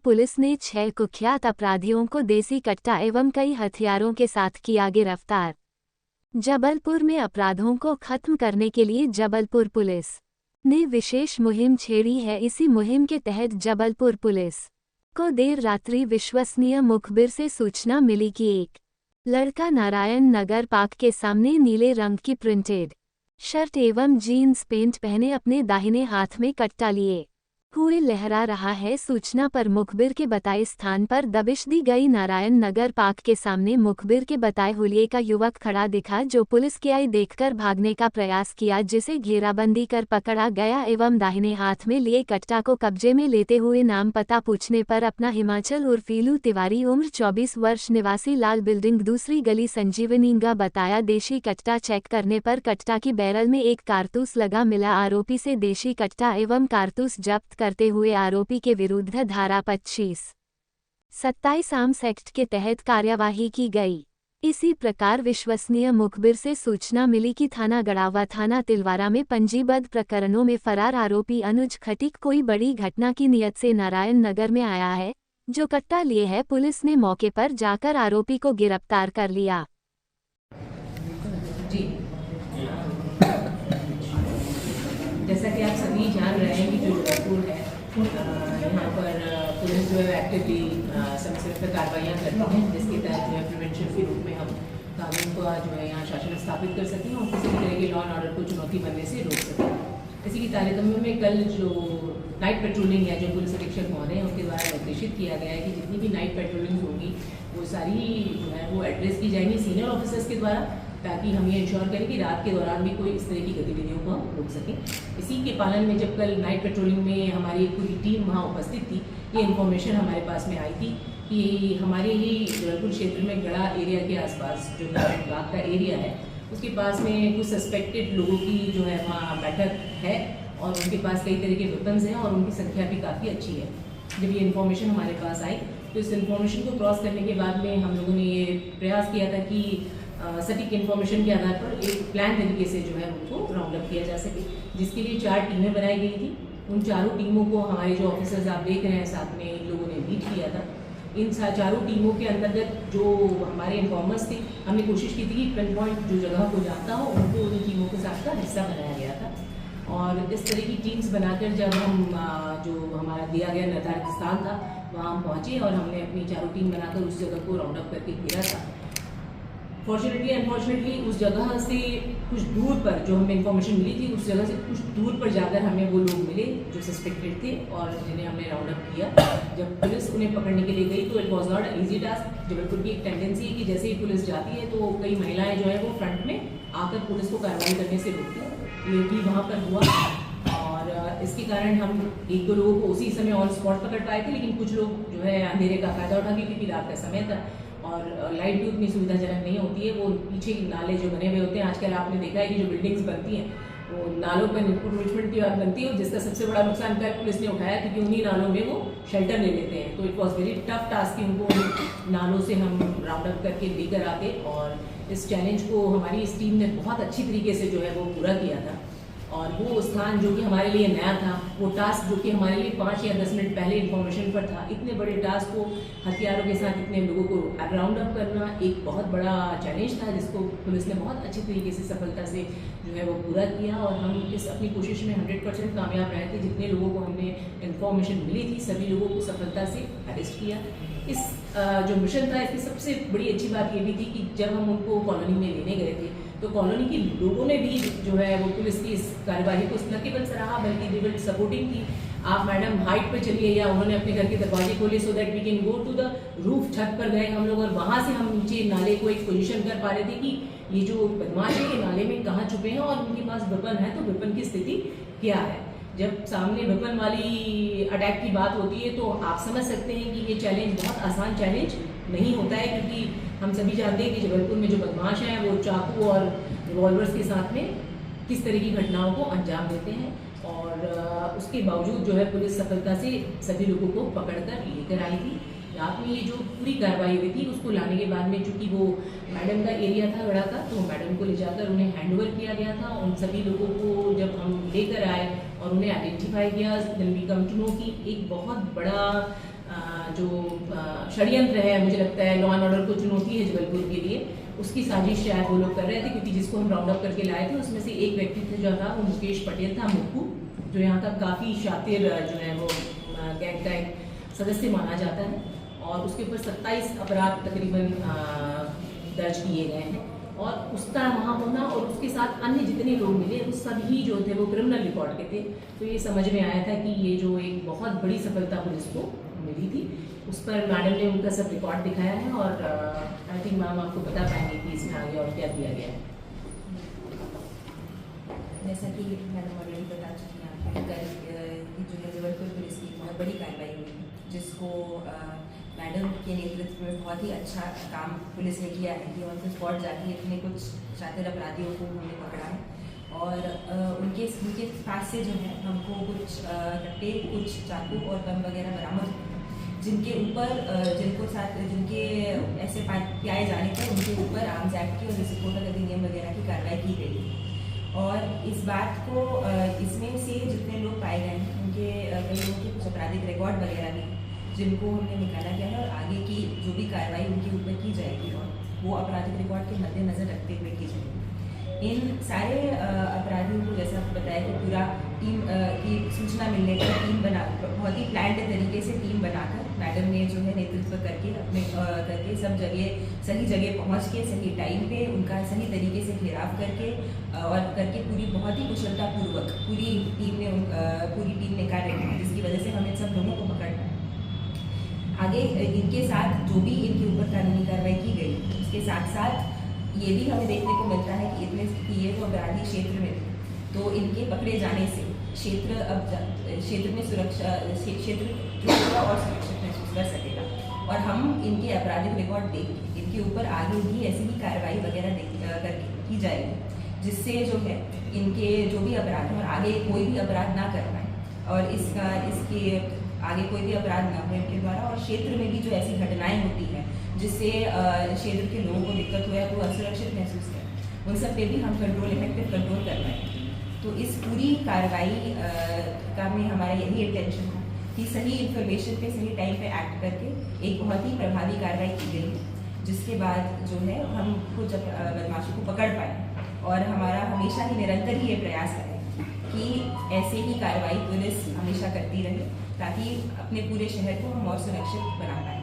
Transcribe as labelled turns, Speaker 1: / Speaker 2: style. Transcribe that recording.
Speaker 1: Police ने 6 कुख्यात अपराधियों को देसी कट्टा एवं कई हथियारों के साथ किया गिरफ्तार। जबलपुर में अपराधों को खत्म करने के लिए जबलपुर पुलिस ने विशेष मुहिम छेड़ी है। इसी मुहिम के तहत जबलपुर पुलिस को देर रात्रि विश्वसनीय मुखबिर से सूचना मिली कि एक लड़का नारायण नगर पार्क के सामने नीले रंग की प्रिंटेड शर्ट एवं जीन्स पैंट पहने अपने दाहिने हाथ में कट्टा लिए हुए लहरा रहा है। सूचना पर मुखबिर के बताए स्थान पर दबिश दी गई। नारायण नगर पार्क के सामने मुखबिर के बताए हुलिये का युवक खड़ा दिखा, जो पुलिस की आई देखकर भागने का प्रयास किया, जिसे घेराबंदी कर पकड़ा गया एवं दाहिने हाथ में लिए कट्टा को कब्जे में लेते हुए नाम पता पूछने पर अपना हिमाचल उर्फ फीलू तिवारी उम्र 24 वर्ष निवासी लाल बिल्डिंग दूसरी गली संजीवनीगा बताया। देशी कट्टा चेक करने पर कट्टा की बैरल में एक कारतूस लगा मिला। आरोपी से देशी कट्टा एवं कारतूस जब्त करते हुए आरोपी के विरुद्ध धारा 25-27 आर्म्स एक्ट के तहत कार्यवाही की गई। इसी प्रकार विश्वसनीय मुखबिर से सूचना मिली कि थाना गड़ावा थाना तिलवारा में पंजीबद्ध प्रकरणों में फरार आरोपी अनुज खटीक कोई बड़ी घटना की नीयत से नारायण नगर में आया है, जो कट्टा लिए है। पुलिस ने मौके पर जाकर आरोपी को गिरफ्तार कर लिया।
Speaker 2: जी, जैसा कि आप सभी जान रहे हैं कि जो जबलपुर है यहाँ पर पुलिस जो है एक्टिवली समय समय पर कार्रवाइयाँ करती हैं, जिसके तहत जो है प्रिवेंशन के रूप में हम कानून को जो है यहाँ शासन स्थापित कर सकें और किसी भी तरह के लॉ एंड ऑर्डर को चुनौती बनने से रोक सकें। इसी की तारतम्य में कल जो नाइट पेट्रोलिंग है, जो पुलिस अधीक्षक महोदय हैं, उनके द्वारा निर्देशित किया गया है कि जितनी भी नाइट पेट्रोलिंग होगी वो सारी जो है वो एड्रेस की जाएंगी सीनियर ऑफिसर्स के द्वारा, ताकि हम ये इंश्योर करें कि रात के दौरान भी कोई इस तरह की गतिविधियों को हम रोक सकें। इसी के पालन में जब कल नाइट पेट्रोलिंग में हमारी पूरी टीम वहाँ उपस्थित थी, ये इन्फॉर्मेशन हमारे पास में आई थी कि हमारे ही जबलपुर क्षेत्र में गड़ा एरिया के आसपास जो नारायण बाग का एरिया है, उसके पास में कुछ सस्पेक्टेड लोगों की जो है वहाँ बैठक है और उनके पास कई तरह के वेपन्स हैं और उनकी संख्या भी काफ़ी अच्छी है। जब ये इन्फॉर्मेशन हमारे पास आई तो इस इन्फॉर्मेशन को क्रॉस करने के बाद में हम लोगों ने ये प्रयास किया था कि सटीक इन्फॉर्मेशन के आधार पर एक प्लान तरीके से जो है उनको राउंड अप किया जा सके, जिसके लिए 4 टीमें बनाई गई थी। उन चारों टीमों को हमारे जो ऑफिसर्स आप देख रहे हैं साथ में इन लोगों ने लीड किया था। इन चारों टीमों के अंतर्गत जो हमारे इन्फॉर्मर्स थे, हमने कोशिश की थी कि पिन पॉइंट जो जगह को जानता हो उनको उन टीमों के साथ का हिस्सा बनाया गया था। और इस तरह की टीम्स बनाकर जब हम जो हमारा दिया गया निर्धारित स्थान था वहाँ हम पहुँचे और हमने अपनी चारों टीम बनाकर उस जगह को राउंड अप करके घेरा था। फॉर्चुनेटली अनफॉर्चुनेटली उस जगह से कुछ दूर पर जो हमें इन्फॉर्मेशन मिली थी, उस जगह से कुछ दूर पर जाकर हमें वो लोग मिले जो सस्पेक्टेड थे और जिन्हें हमने राउंड अप किया। जब पुलिस उन्हें पकड़ने के लिए गई तो it was not easy task. Jabalpur की एक टेंडेंसी है कि जैसे ही पुलिस जाती है तो कई महिलाएं जो है वो फ्रंट में आकर पुलिस को कार्रवाई करने से रोकती हैं। ये भी वहाँ पर हुआ और इसके कारण हम 1-2 लोगों को उसी समय ऑन स्पॉट पकड़ पाए थे, लेकिन कुछ लोग जो है अंधेरे का फायदा उठा के, क्योंकि रात का समय था और लाइट भी उतनी सुविधाजनक नहीं होती है। वो पीछे नाले जो बने हुए होते हैं, आजकल आपने देखा है कि जो बिल्डिंग्स बनती हैं वो नालों पर इंक्रोचमेंट की बात बनती है, जिसका सबसे बड़ा नुकसान कर पुलिस ने उठाया क्योंकि उन्हीं नालों में वो शेल्टर ले लेते हैं। तो it was very tough task कि उनको नालों से हम राउंड अप करके लेकर आते और इस चैलेंज को हमारी इस टीम ने बहुत अच्छी तरीके से जो है वो पूरा किया था। और वो स्थान जो कि हमारे लिए नया था, वो टास्क जो कि हमारे लिए 5 या 10 मिनट पहले इन्फॉर्मेशन पर था, इतने बड़े टास्क को हथियारों के साथ इतने लोगों को राउंड अप करना एक बहुत बड़ा चैलेंज था, जिसको पुलिस ने बहुत अच्छी तरीके से सफलता से जो है वो पूरा किया। और हम इस अपनी कोशिश में 100% कामयाब रहे थे। जितने लोगों को हमने इन्फॉर्मेशन मिली थी सभी लोगों को सफलता से अरेस्ट किया। इस जो मिशन था, इसकी सबसे बड़ी अच्छी बात ये भी थी कि जब हम उनको कॉलोनी में लेने गए थे तो कॉलोनी के लोगों ने भी जो है वो पुलिस की इस कार्यवाही को न केवल सराहा बल्कि दे वर सपोर्टिंग की आप मैडम हाइट पे चलिए, या उन्होंने अपने घर के दरवाजे खोले so that we can go to the roof. छत पर गए हम लोग और वहाँ से हम नीचे नाले को एक पोजीशन कर पा रहे थे कि ये जो बदमाश है ये नाले में कहाँ छुपे हैं और उनके पास वेपन है तो वेपन की स्थिति क्या है। जब सामने वेपन वाली अटैक की बात होती है तो आप समझ सकते हैं कि ये चैलेंज बहुत आसान चैलेंज नहीं होता है, क्योंकि हम सभी जानते हैं कि जबलपुर में जो बदमाश हैं वो चाकू और रिवॉल्वर्स के साथ में किस तरह की घटनाओं को अंजाम देते हैं। और उसके बावजूद जो है पुलिस सफलता से सभी लोगों को पकड़कर लेकर आई थी। रात में ये जो पूरी कार्रवाई हुई थी उसको लाने के बाद में चूंकि वो मैडम का एरिया था गड़ा का, तो मैडम को ले जाकर उन्हें हैंडओवर किया गया था। उन सभी लोगों को जब हम लेकर आए और उन्हें आइडेंटिफाई किया, then we come to know कि एक बहुत बड़ा जो षड्यंत्र है, मुझे लगता है लॉ एंड ऑर्डर को चुनौती है जबलपुर के लिए, उसकी साजिश शायद वो लोग कर रहे थे, क्योंकि जिसको हम राउंड अप करके लाए थे उसमें से एक व्यक्ति जो था वो मुकेश पटेल था, मुक्कू, जो यहाँ का काफ़ी शातिर जो है वो गैंग का एक सदस्य माना जाता है, और उसके ऊपर 27 अपराध तकरीबन दर्ज किए गए हैं। और उसका वहाँ होना और उसके साथ अन्य जितने लोग मिले वो सभी जो थे वो क्रिमिनल रिकॉर्ड के थे। तो ये समझ में आया था कि ये जो एक बहुत बड़ी सफलता पुलिस को मिली थी, उस पर मैडम ने उनका सब रिकॉर्ड दिखाया है, और आई थिंक मैम आपको बता पाएंगे कि इसमें आगे और क्या किया गया है।
Speaker 3: जैसा कि मैडम ऑलरेडी बता चुकी हैं आपको, कल जो है जबलपुर पुलिस की बहुत बड़ी कार्रवाई हुई, जिसको मैडम के नेतृत्व में बहुत ही अच्छा काम पुलिस ने किया है कि ऑन द स्पॉट जाके इतने कुछ शातिर अपराधियों को हमने पकड़ा है, और उनके पास से जो है हमको कुछ कट्टे, कुछ चाकू और बम वगैरह बरामद, जिनके ऐसे पाए जाने पर उनके ऊपर आर्म्स एक्ट की और विस्फोटक अधिनियम वगैरह की कार्रवाई की गई। और इस बात को इसमें से जितने लोग पाए गए हैं उनके कई लोगों के कुछ आपराधिक रिकॉर्ड वगैरह भी जिनको हमने निकाला गया है, और आगे की जो भी कार्रवाई उनके ऊपर की जाएगी और वो आपराधिक रिकॉर्ड के मद्देनजर रखते हुए की जाएगी। इन सारे अपराधियों को जैसा आपको बताया कि पूरा टीम की सूचना मिलने पर टीम बना, बहुत ही प्लान्ड तरीके से टीम बनाकर मैडम ने जो है नेतृत्व करके सब जगह सही जगह पहुंच के सही टाइम पे उनका सही तरीके से घेराव करके और करके पूरी बहुत ही कुशलतापूर्वक पूरी टीम ने कार्य किया, जिसकी वजह से हम इन सब लोगों को पकड़ पाए। आगे इनके साथ जो भी इनके ऊपर कानूनी कार्रवाई की गई, उसके साथ साथ ये भी हमें देखने को मिलता है कि ये जो अपराधी क्षेत्र में थे, तो इनके पकड़े जाने से क्षेत्र में सुरक्षा और सुरक्षित महसूस कर सकेगा, और हम इनके आपराधिक रिकॉर्ड देख इनके ऊपर आगे भी ऐसी ही कार्रवाई वगैरह की जाएगी, जिससे जो है इनके जो भी अपराध हैं और आगे कोई भी अपराध ना कर पाए, और इसके आगे कोई भी अपराध ना हो इनके द्वारा, और क्षेत्र में भी जो ऐसी घटनाएं होती हैं जिससे क्षेत्र के लोगों को दिक्कत हो या कोई असुरक्षित महसूस करें, उन सब पे भी हम इफेक्टिव कंट्रोल कर पाएंगे। तो इस पूरी कार्रवाई का में हमारा यही इंटेंशन था कि सही इन्फॉर्मेशन पे सही टाइम पे एक्ट करके एक बहुत ही प्रभावी कार्रवाई की गई, जिसके बाद जो है हम कुछ बदमाशों को पकड़ पाए, और हमारा हमेशा ही निरंतर ही ये प्रयास है कि ऐसे ही कार्रवाई पुलिस हमेशा करती रहे, ताकि अपने पूरे शहर को हम और सुरक्षित बना पाएँ।